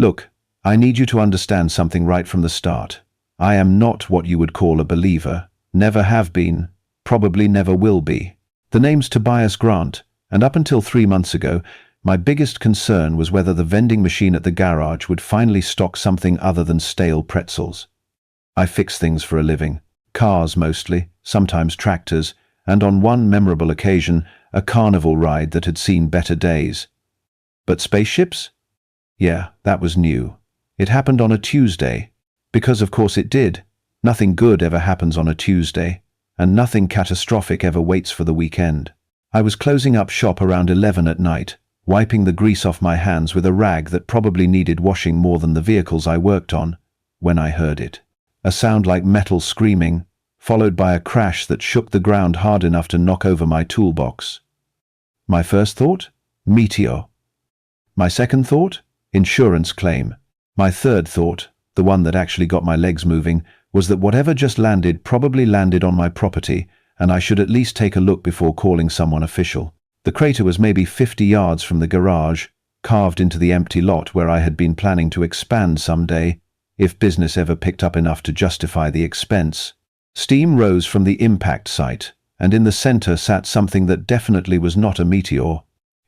Look, I need you to understand something right from the start. I am not what you would call a believer, never have been, probably never will be. The name's Tobias Grant, and up until 3 months ago, my biggest concern was whether the vending machine at the garage would finally stock something other than stale pretzels. I fix things for a living. Cars mostly, sometimes tractors, and on one memorable occasion, a carnival ride that had seen better days. But spaceships? Yeah, that was new. It happened on a Tuesday. Because of course it did. Nothing good ever happens on a Tuesday, and nothing catastrophic ever waits for the weekend. I was closing up shop around 11 at night, wiping the grease off my hands with a rag that probably needed washing more than the vehicles I worked on, when I heard it. A sound like metal screaming, followed by a crash that shook the ground hard enough to knock over my toolbox. My first thought? Meteor. My second thought? Insurance claim. My third thought, the one that actually got my legs moving, was that whatever just landed probably landed on my property, and I should at least take a look before calling someone official. The crater was maybe 50 yards from the garage, carved into the empty lot where I had been planning to expand someday, if business ever picked up enough to justify the expense. Steam rose from the impact site, and in the center sat something that definitely was not a meteor.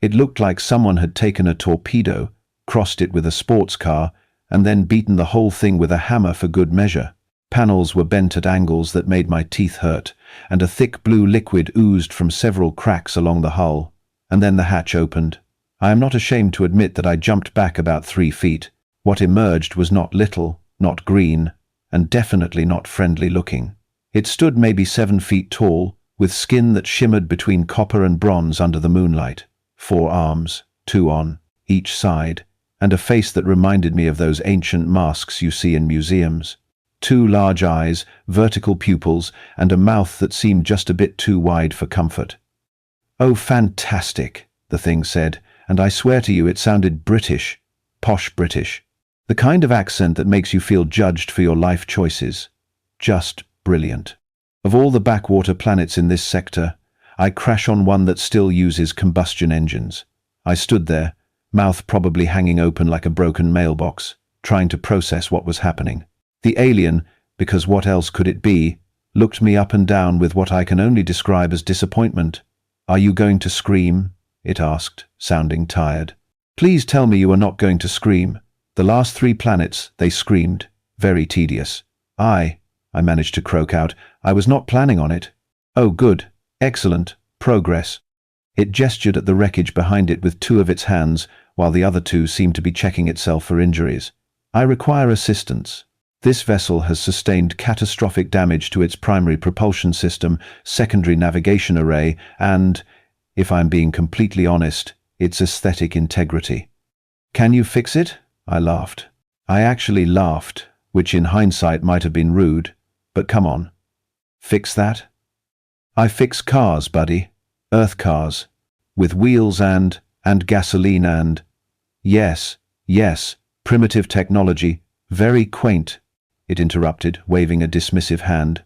It looked like someone had taken a torpedo, crossed it with a sports car, and then beaten the whole thing with a hammer for good measure. Panels were bent at angles that made my teeth hurt, and a thick blue liquid oozed from several cracks along the hull. And then the hatch opened. I am not ashamed to admit that I jumped back about 3 feet. What emerged was not little, not green, and definitely not friendly looking. It stood maybe 7 feet tall, with skin that shimmered between copper and bronze under the moonlight. 4 arms, 2 on each side, and a face that reminded me of those ancient masks you see in museums. 2 large eyes, vertical pupils, and a mouth that seemed just a bit too wide for comfort. "Oh, fantastic," the thing said, and I swear to you it sounded British, posh British. The kind of accent that makes you feel judged for your life choices. Just brilliant. Of all the backwater planets in this sector, I crash on one that still uses combustion engines. I stood there, mouth probably hanging open like a broken mailbox, trying to process what was happening. The alien, because what else could it be, looked me up and down with what I can only describe as disappointment. "Are you going to scream?" it asked, sounding tired. "Please tell me you are not going to scream." The last 3 planets, they screamed. Very tedious. I managed to croak out, "I was not planning on it." "Oh, good. Excellent. Progress." It gestured at the wreckage behind it with 2 of its hands, while the other 2 seemed to be checking itself for injuries. "I require assistance. This vessel has sustained catastrophic damage to its primary propulsion system, secondary navigation array, and, if I'm being completely honest, its aesthetic integrity. Can you fix it?" I laughed. I actually laughed, which in hindsight might have been rude, but come on. Fix that? "I fix cars, buddy. Earth cars. With wheels and gasoline and—" Yes, primitive technology, very quaint," it interrupted, waving a dismissive hand.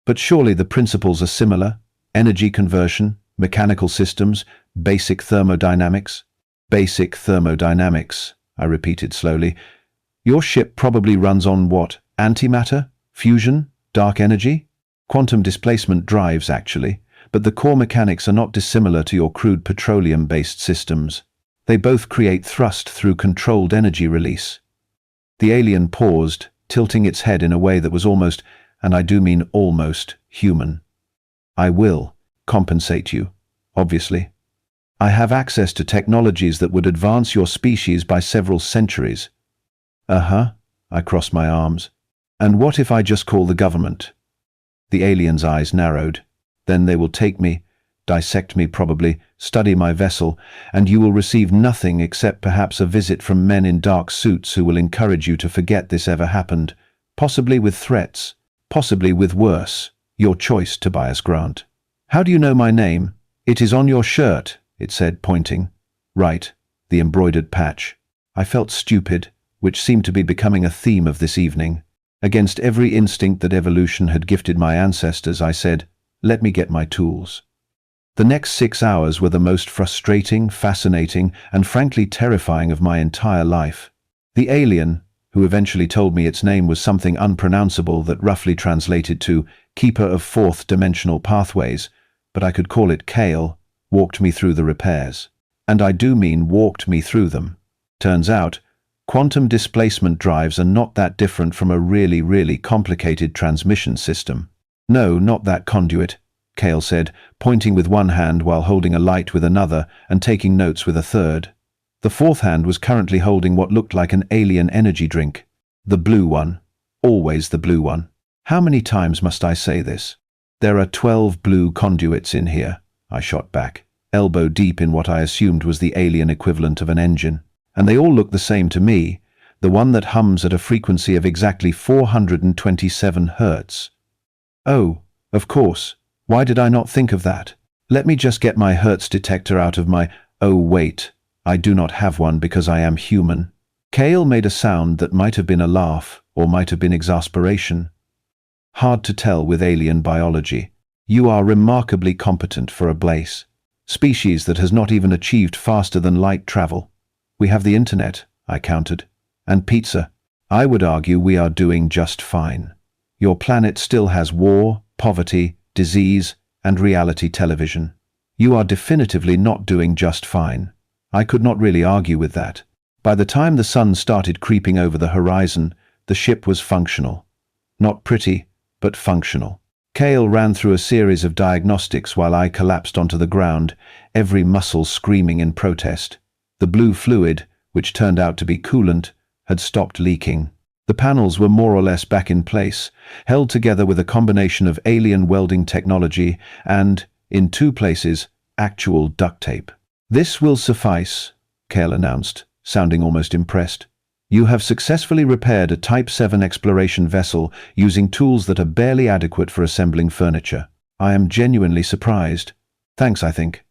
"But surely the principles are similar? Energy conversion, mechanical systems, basic thermodynamics." "Basic thermodynamics," I repeated slowly. "Your ship probably runs on what? Antimatter? Fusion? Dark energy? Quantum displacement drives, actually, but the core mechanics are not dissimilar to your crude petroleum-based systems. They both create thrust through controlled energy release." The alien paused, tilting its head in a way that was almost, and I do mean almost, human. "I will compensate you, obviously. I have access to technologies that would advance your species by several centuries." "Uh-huh," I crossed my arms. "And what if I just call the government?" The alien's eyes narrowed. "Then they will take me, dissect me probably, study my vessel, and you will receive nothing except perhaps a visit from men in dark suits who will encourage you to forget this ever happened, possibly with threats, possibly with worse. Your choice, Tobias Grant." "How do you know my name?" "It is on your shirt," it said, pointing. "Right, the embroidered patch." I felt stupid, which seemed to be becoming a theme of this evening. Against every instinct that evolution had gifted my ancestors, I said, "Let me get my tools." The next 6 hours were the most frustrating, fascinating, and frankly terrifying of my entire life. The alien, who eventually told me its name was something unpronounceable that roughly translated to keeper of fourth-dimensional pathways, but I could call it Kael, walked me through the repairs. And I do mean walked me through them. Turns out, quantum displacement drives are not that different from a really complicated transmission system. No, not that conduit, Kael said, pointing with one hand while holding a light with another and taking notes with a third. The fourth hand was currently holding what looked like an alien energy drink. The blue one. Always the blue one. How many times must I say this? There are 12 blue conduits in here, I shot back, elbow deep in what I assumed was the alien equivalent of an engine. And they all look the same to me, the one that hums at a frequency of exactly 427 hertz. Oh, of course. Why did I not think of that? Let me just get my hertz detector out of my... Oh, wait. I do not have one because I am human. Kael made a sound that might have been a laugh or might have been exasperation. Hard to tell with alien biology. You are remarkably competent for a Blaze. Species that has not even achieved faster than light travel. We have the internet, I countered. And pizza. I would argue we are doing just fine. Your planet still has war, poverty, disease, and reality television. You are definitively not doing just fine. I could not really argue with that. By the time the sun started creeping over the horizon, the ship was functional. Not pretty, but functional. Kael ran through a series of diagnostics while I collapsed onto the ground, every muscle screaming in protest. The blue fluid, which turned out to be coolant, had stopped leaking. The panels were more or less back in place, held together with a combination of alien welding technology and, in two places, actual duct tape. "This will suffice," Kael announced, sounding almost impressed. "You have successfully repaired a Type 7 exploration vessel using tools that are barely adequate for assembling furniture. I am genuinely surprised. Thanks, I think."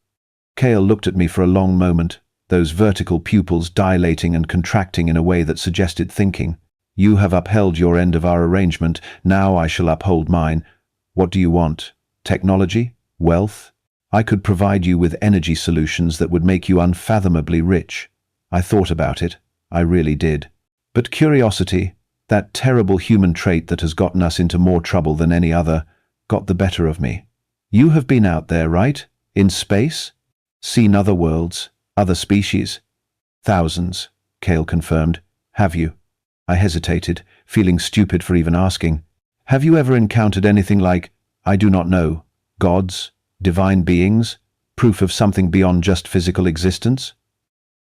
Kael looked at me for a long moment, those vertical pupils dilating and contracting in a way that suggested thinking. "You have upheld your end of our arrangement, now I shall uphold mine. What do you want? Technology? Wealth? I could provide you with energy solutions that would make you unfathomably rich." I thought about it. I really did. But curiosity, that terrible human trait that has gotten us into more trouble than any other, got the better of me. "You have been out there, right? In space? Seen other worlds, other species?" "Thousands," Kael confirmed. "Have you?" I hesitated, feeling stupid for even asking. "Have you ever encountered anything like, I do not know, gods? Divine beings? Proof of something beyond just physical existence?"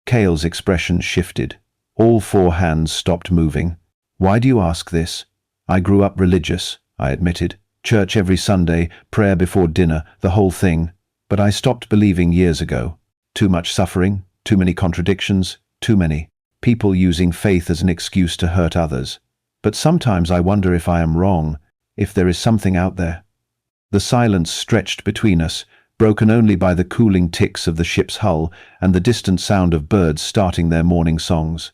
Kael's expression shifted. All four hands stopped moving. "Why do you ask this?" "I grew up religious," I admitted. "Church every Sunday, prayer before dinner, the whole thing. But I stopped believing years ago. Too much suffering, too many contradictions, too many people using faith as an excuse to hurt others. But sometimes I wonder if I am wrong, if there is something out there." The silence stretched between us, broken only by the cooling ticks of the ship's hull and the distant sound of birds starting their morning songs.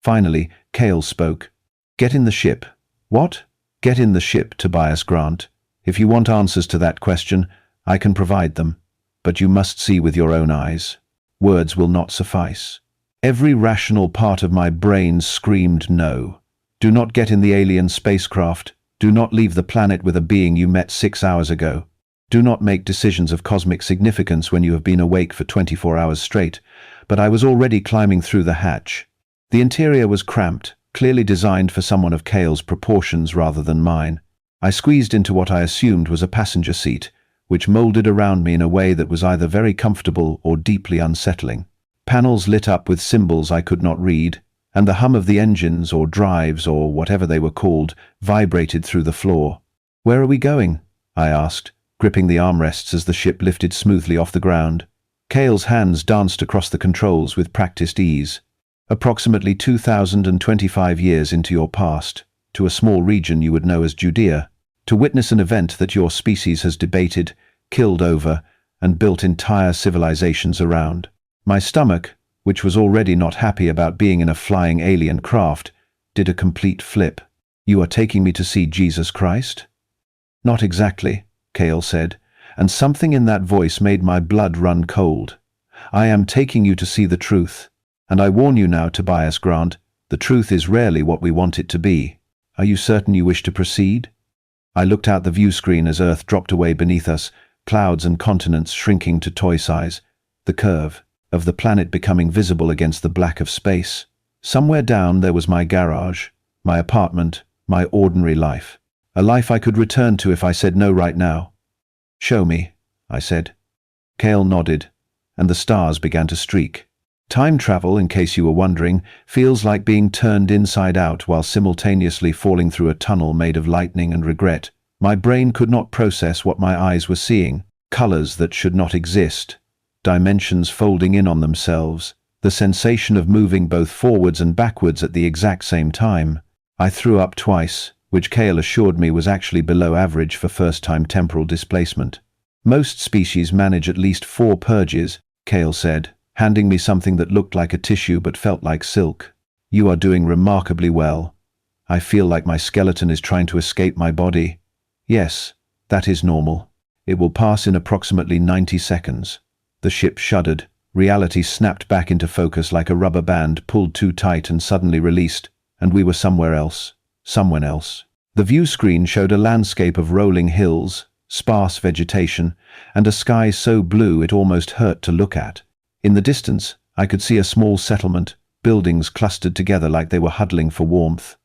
Finally, Kael spoke. "Get in the ship." "What?" "Get in the ship, Tobias Grant. If you want answers to that question, I can provide them. But you must see with your own eyes. Words will not suffice." Every rational part of my brain screamed no. Do not get in the alien spacecraft. Do not leave the planet with a being you met 6 hours ago. Do not make decisions of cosmic significance when you have been awake for 24 hours straight. But I was already climbing through the hatch. The interior was cramped, clearly designed for someone of Kael's proportions rather than mine. I squeezed into what I assumed was a passenger seat, which molded around me in a way that was either very comfortable or deeply unsettling. Panels lit up with symbols I could not read, and the hum of the engines or drives or whatever they were called vibrated through the floor. "Where are we going?" I asked, gripping the armrests as the ship lifted smoothly off the ground. Kael's hands danced across the controls with practiced ease. "Approximately 2025 years into your past, to a small region you would know as Judea, to witness an event that your species has debated, killed over, and built entire civilizations around." My stomach, which was already not happy about being in a flying alien craft, did a complete flip. "You are taking me to see Jesus Christ?" "Not exactly," Kael said, and something in that voice made my blood run cold. "I am taking you to see the truth. And I warn you now, Tobias Grant, The truth is rarely what we want it to be. Are you certain you wish to proceed? I looked out the view screen as Earth dropped away beneath us, clouds and continents shrinking to toy size, the curve of the planet becoming visible against the black of space. Somewhere down there was my garage, my apartment, my ordinary life. A life I could return to if I said no right now. Show me, I said. Kael nodded, and the stars began to streak. Time travel, in case you were wondering, feels like being turned inside out while simultaneously falling through a tunnel made of lightning and regret. My brain could not process what my eyes were seeing. Colors that should not exist. Dimensions folding in on themselves. The sensation of moving both forwards and backwards at the exact same time. I threw up twice, which Kael assured me was actually below average for first-time temporal displacement. Most species manage at least 4 purges, Kael said, handing me something that looked like a tissue but felt like silk. You are doing remarkably well. I feel like my skeleton is trying to escape my body. Yes, that is normal. It will pass in approximately 90 seconds. The ship shuddered. Reality snapped back into focus like a rubber band pulled too tight and suddenly released, and we were somewhere else. Someone else. The view screen showed a landscape of rolling hills, sparse vegetation, and a sky so blue it almost hurt to look at. In the distance, I could see a small settlement, buildings clustered together like they were huddling for warmth.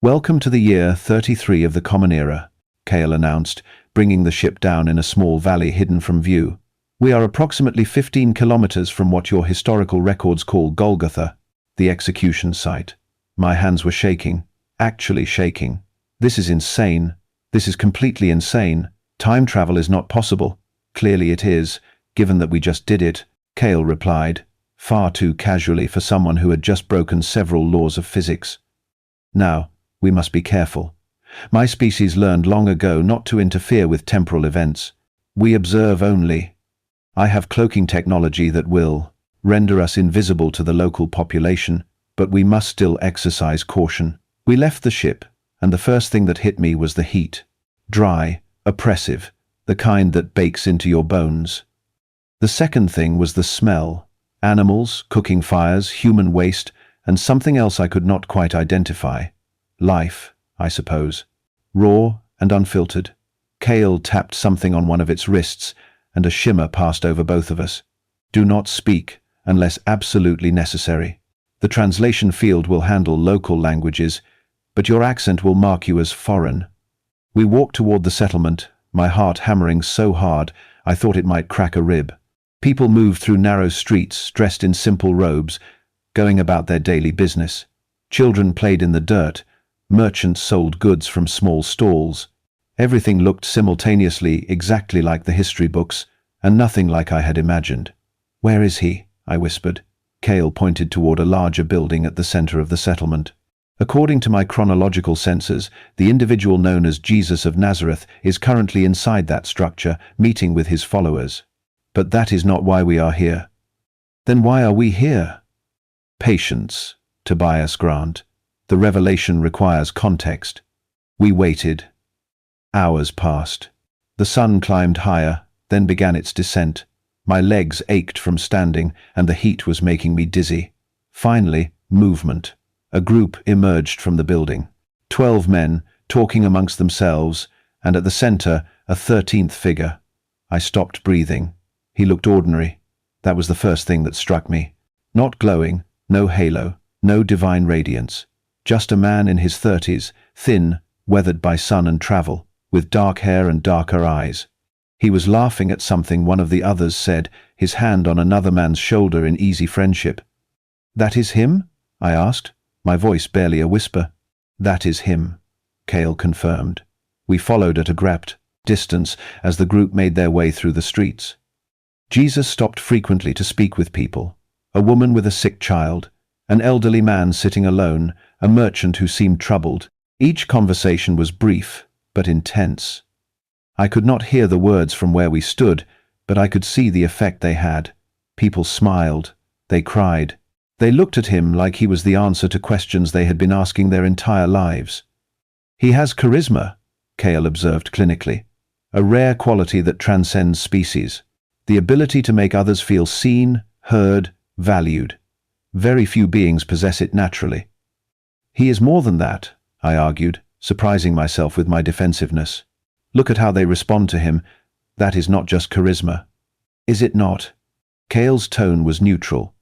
Welcome to the year 33 of the Common Era, Kael announced, bringing the ship down in a small valley hidden from view. We are approximately 15 kilometers from what your historical records call Golgotha, the execution site. My hands were shaking, actually shaking. This is insane. This is completely insane. Time travel is not possible. Clearly it is, given that we just did it, Kael replied, far too casually for someone who had just broken several laws of physics. Now, we must be careful. My species learned long ago not to interfere with temporal events. We observe only. I have cloaking technology that will render us invisible to the local population, but we must still exercise caution. We left the ship, and the first thing that hit me was the heat. Dry, oppressive, the kind that bakes into your bones. The second thing was the smell. Animals, cooking fires, human waste, and something else I could not quite identify. Life, I suppose. Raw and unfiltered. Kael tapped something on one of its wrists, and a shimmer passed over both of us. Do not speak, unless absolutely necessary. The translation field will handle local languages, but your accent will mark you as foreign. We walked toward the settlement, my heart hammering so hard I thought it might crack a rib. People moved through narrow streets, dressed in simple robes, going about their daily business. Children played in the dirt. Merchants sold goods from small stalls. Everything looked simultaneously exactly like the history books, and nothing like I had imagined. Where is he? I whispered. Kael pointed toward a larger building at the center of the settlement. According to my chronological sensors, the individual known as Jesus of Nazareth is currently inside that structure, meeting with his followers. But that is not why we are here. Then why are we here? Patience, Tobias Grant. The revelation requires context. We waited. Hours passed. The sun climbed higher, then began its descent. My legs ached from standing, and the heat was making me dizzy. Finally, movement. A group emerged from the building. 12 men, talking amongst themselves, and at the center, a 13th figure. I stopped breathing. He looked ordinary. That was the first thing that struck me. Not glowing, no halo, no divine radiance. Just a man in his 30s, thin, weathered by sun and travel, with dark hair and darker eyes. He was laughing at something one of the others said, his hand on another man's shoulder in easy friendship. That is him? I asked, my voice barely a whisper. That is him, Kael confirmed. We followed at a great distance as the group made their way through the streets. Jesus stopped frequently to speak with people. A woman with a sick child, an elderly man sitting alone, a merchant who seemed troubled. Each conversation was brief, but intense. I could not hear the words from where we stood, but I could see the effect they had. People smiled. They cried. They looked at him like he was the answer to questions they had been asking their entire lives. He has charisma, Kael observed clinically, a rare quality that transcends species. The ability to make others feel seen, heard, valued. Very few beings possess it naturally. He is more than that, I argued, surprising myself with my defensiveness. Look at how they respond to him. That is not just charisma. Is it not? Kael's tone was neutral,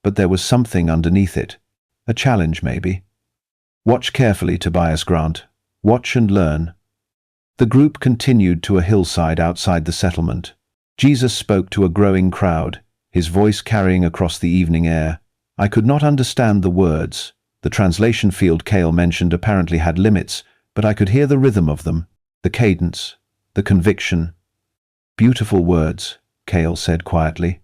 but there was something underneath it. A challenge, maybe. Watch carefully, Tobias Grant. Watch and learn. The group continued to a hillside outside the settlement. Jesus spoke to a growing crowd, his voice carrying across the evening air. I could not understand the words. The translation field Kael mentioned apparently had limits, but I could hear the rhythm of them, the cadence, the conviction. Beautiful words, Kael said quietly.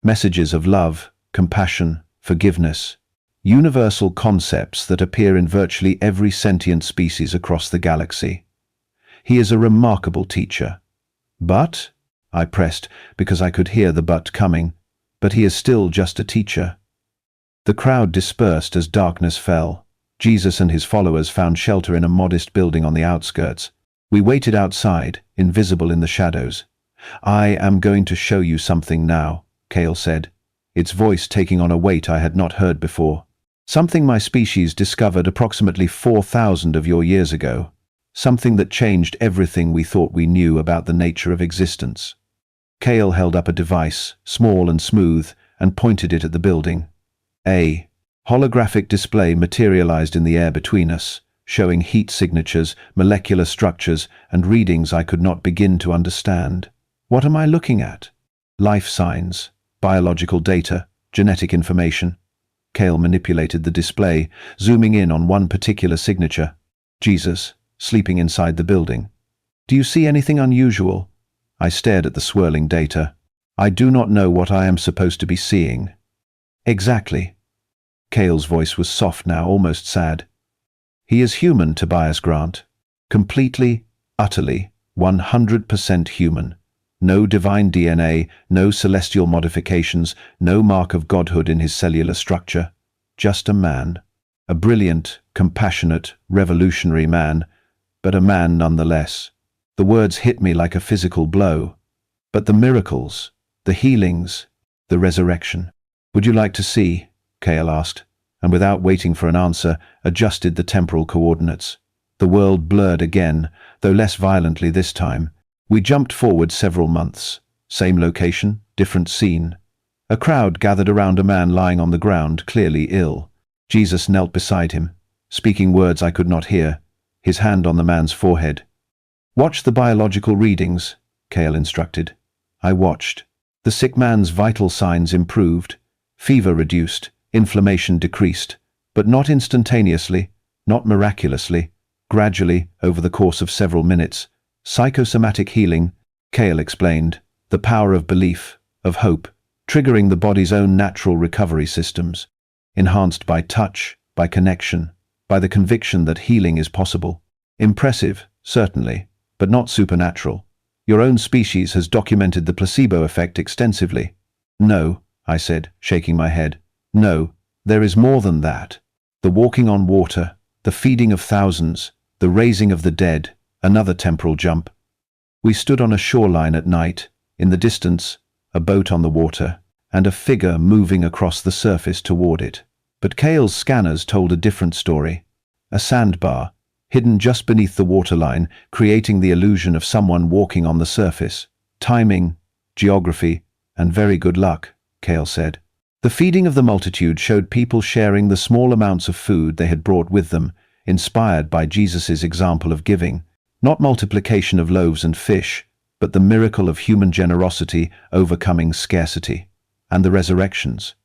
Messages of love, compassion, forgiveness. Universal concepts that appear in virtually every sentient species across the galaxy. He is a remarkable teacher. But, I pressed, because I could hear the but coming, but he is still just a teacher. The crowd dispersed as darkness fell. Jesus and his followers found shelter in a modest building on the outskirts. We waited outside, invisible in the shadows. I am going to show you something now, Kael said, its voice taking on a weight I had not heard before. Something my species discovered approximately 4,000 of your years ago. Something that changed everything we thought we knew about the nature of existence. Kael held up a device, small and smooth, and pointed it at the building. A holographic display materialized in the air between us, showing heat signatures, molecular structures, and readings I could not begin to understand. What am I looking at? Life signs, biological data, genetic information. Kael manipulated the display, zooming in on one particular signature. Jesus, sleeping inside the building. Do you see anything unusual? I stared at the swirling data. I do not know what I am supposed to be seeing. Exactly. Kael's voice was soft now, almost sad. He is human, Tobias Grant. Completely, utterly, 100% human. No divine DNA, no celestial modifications, no mark of godhood in his cellular structure. Just a man. A brilliant, compassionate, revolutionary man, but a man nonetheless. The words hit me like a physical blow. But the miracles, the healings, the resurrection. Would you like to see? Kael asked, and without waiting for an answer, adjusted the temporal coordinates. The world blurred again, though less violently this time. We jumped forward several months. Same location, different scene. A crowd gathered around a man lying on the ground, clearly ill. Jesus knelt beside him, speaking words I could not hear, his hand on the man's forehead. Watch the biological readings, Kael instructed. I watched. The sick man's vital signs improved, fever reduced, inflammation decreased, but not instantaneously, not miraculously, gradually over the course of several minutes. Psychosomatic healing, Kael explained, the power of belief, of hope, triggering the body's own natural recovery systems, enhanced by touch, by connection, by the conviction that healing is possible. Impressive, certainly, but not supernatural. Your own species has documented the placebo effect extensively. No, I said, shaking my head. No, there is more than that. The walking on water, the feeding of thousands, the raising of the dead, another temporal jump. We stood on a shoreline at night, in the distance, a boat on the water, and a figure moving across the surface toward it. But Kael's scanners told a different story. A sandbar, hidden just beneath the waterline, creating the illusion of someone walking on the surface. Timing, geography, and very good luck, Kael said. The feeding of the multitude showed people sharing the small amounts of food they had brought with them, inspired by Jesus' example of giving. Not multiplication of loaves and fish, but the miracle of human generosity overcoming scarcity. And the resurrections.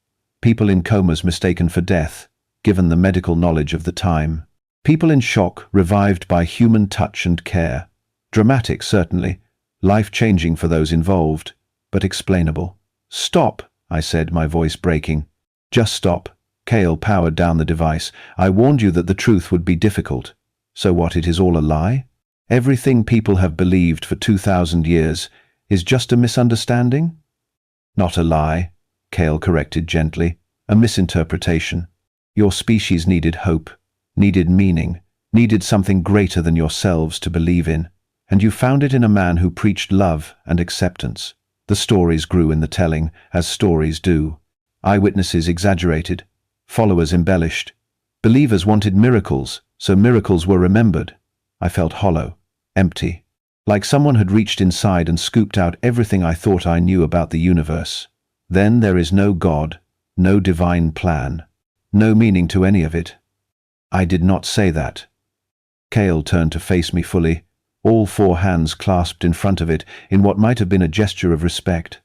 People in comas mistaken for death, given the medical knowledge of the time. People in shock revived by human touch and care. Dramatic, certainly. Life-changing for those involved, but explainable. Stop, I said, my voice breaking. Just stop. Kael powered down the device. I warned you that the truth would be difficult. So what, it is all a lie? Everything people have believed for 2,000 years is just a misunderstanding? Not a lie, Kael corrected gently. A misinterpretation. Your species needed hope, needed meaning, needed something greater than yourselves to believe in, and you found it in a man who preached love and acceptance. The stories grew in the telling, as stories do. Eyewitnesses exaggerated, followers embellished. Believers wanted miracles, so miracles were remembered. I felt hollow, empty, like someone had reached inside and scooped out everything I thought I knew about the universe. Then there is no God, no divine plan, no meaning to any of it. I did not say that. Kael turned to face me fully, all four hands clasped in front of it in what might have been a gesture of respect.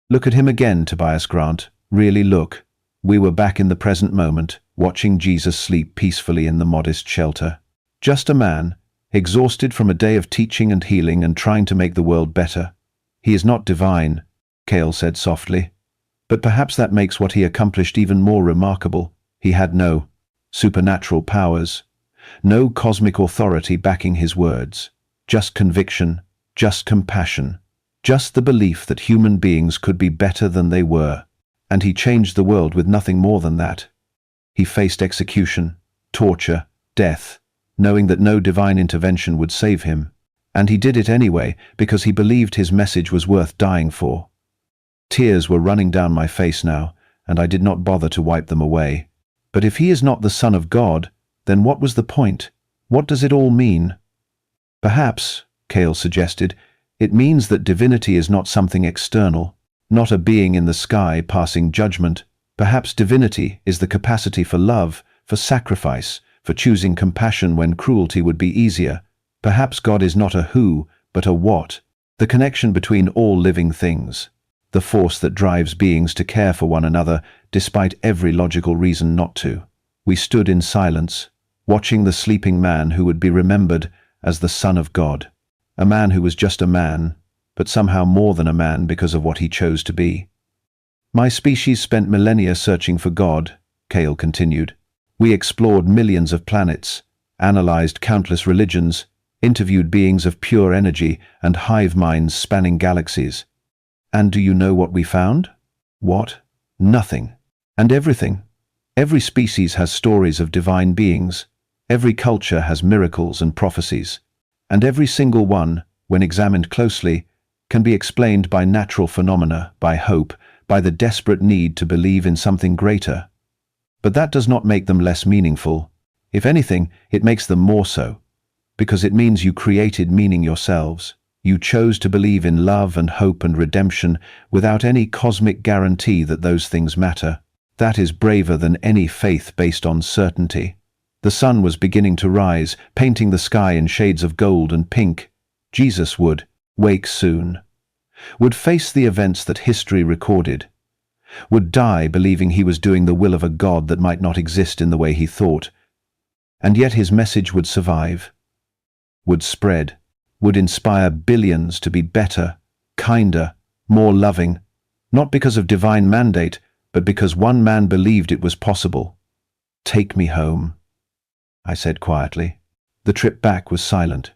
Look at him again, Tobias Grant. Really look. We were back in the present moment, watching Jesus sleep peacefully in the modest shelter. Just a man, exhausted from a day of teaching and healing and trying to make the world better. He is not divine, Kael said softly. But perhaps that makes what he accomplished even more remarkable. He had no supernatural powers, no cosmic authority backing his words. Just conviction, just compassion, just the belief that human beings could be better than they were. And he changed the world with nothing more than that. He faced execution, torture, death, knowing that no divine intervention would save him. And he did it anyway because he believed his message was worth dying for. Tears were running down my face now, and I did not bother to wipe them away. But if he is not the Son of God, then what was the point? What does it all mean? Perhaps, Kael suggested, it means that divinity is not something external, not a being in the sky passing judgment. Perhaps divinity is the capacity for love, for sacrifice, for choosing compassion when cruelty would be easier. Perhaps God is not a who, but a what, the connection between all living things, the force that drives beings to care for one another despite every logical reason not to. We stood in silence, watching the sleeping man who would be remembered as the Son of God, a man who was just a man, but somehow more than a man because of what he chose to be. My species spent millennia searching for God, Kael continued. We explored millions of planets, analyzed countless religions, interviewed beings of pure energy and hive minds spanning galaxies. And do you know what we found? What? Nothing. And everything. Every species has stories of divine beings. Every culture has miracles and prophecies. And every single one, when examined closely, can be explained by natural phenomena, by hope, by the desperate need to believe in something greater. But that does not make them less meaningful. If anything, it makes them more so. Because it means you created meaning yourselves. You chose to believe in love and hope and redemption without any cosmic guarantee that those things matter. That is braver than any faith based on certainty. The sun was beginning to rise, painting the sky in shades of gold and pink. Jesus would wake soon, would face the events that history recorded, would die believing he was doing the will of a God that might not exist in the way he thought. And yet his message would survive, would spread, would inspire billions to be better, kinder, more loving, not because of divine mandate, but because one man believed it was possible. Take me home, I said quietly. The trip back was silent.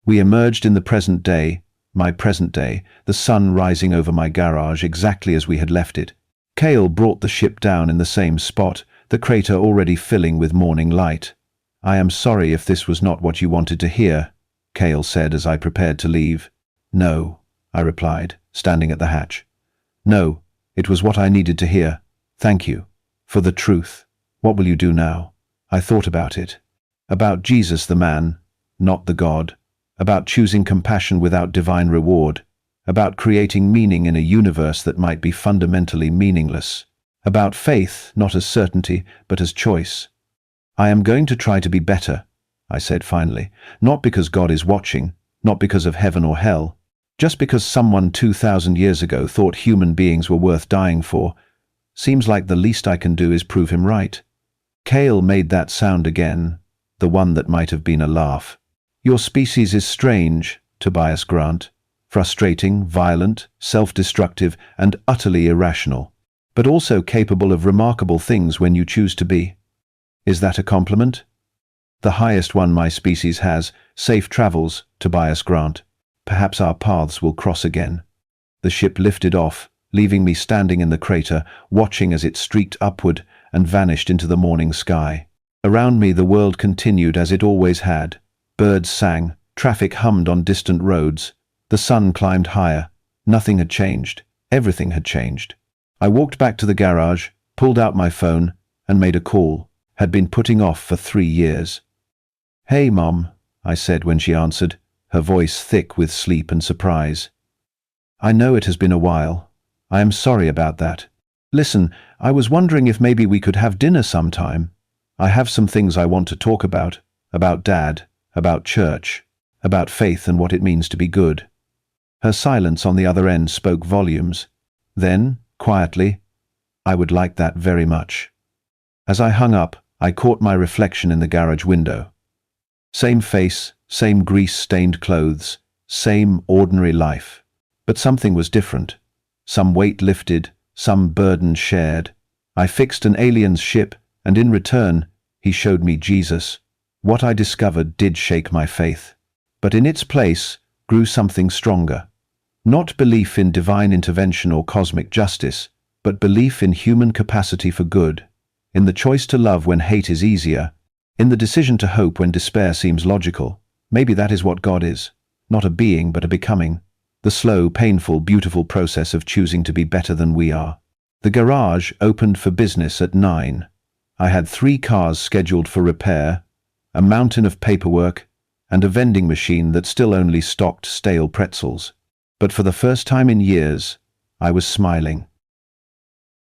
We emerged in the present day, my present day, the sun rising over my garage exactly as we had left it. Kael brought the ship down in the same spot, the crater already filling with morning light. I am sorry if this was not what you wanted to hear, Kael said as I prepared to leave. No, I replied, standing at the hatch. No, it was what I needed to hear. Thank you. For the truth. What will you do now? I thought about it. About Jesus the man, not the God. About choosing compassion without divine reward. About creating meaning in a universe that might be fundamentally meaningless. About faith, not as certainty, but as choice. I am going to try to be better, I said finally, not because God is watching, not because of heaven or hell, just because someone 2,000 years ago thought human beings were worth dying for. Seems like the least I can do is prove him right. Kael made that sound again, the one that might have been a laugh. Your species is strange, Tobias Grant. Frustrating, violent, self-destructive, and utterly irrational, but also capable of remarkable things when you choose to be. Is that a compliment? The highest one my species has. Safe travels, Tobias Grant. Perhaps our paths will cross again. The ship lifted off, leaving me standing in the crater, watching as it streaked upward and vanished into the morning sky. Around me the world continued as it always had. Birds sang, traffic hummed on distant roads. The sun climbed higher. Nothing had changed. Everything had changed. I walked back to the garage, pulled out my phone, and made a call. had been putting off for 3 years. "Hey, Mom," I said when she answered, her voice thick with sleep and surprise. "I know it has been a while. I am sorry about that. Listen, I was wondering if maybe we could have dinner sometime. I have some things I want to talk about Dad, about church, about faith and what it means to be good." Her silence on the other end spoke volumes. Then, quietly, "I would like that very much." As I hung up, I caught my reflection in the garage window. Same face, same grease-stained clothes, same ordinary life. But something was different. Some weight lifted, some burden shared. I fixed an alien's ship, and in return, he showed me Jesus. What I discovered did shake my faith. But in its place grew something stronger. Not belief in divine intervention or cosmic justice, but belief in human capacity for good, in the choice to love when hate is easier, in the decision to hope when despair seems logical. Maybe that is what God is. Not a being, but a becoming. The slow, painful, beautiful process of choosing to be better than we are. The garage opened for business at 9. I had 3 cars scheduled for repair, a mountain of paperwork, and a vending machine that still only stocked stale pretzels. But for the first time in years, I was smiling.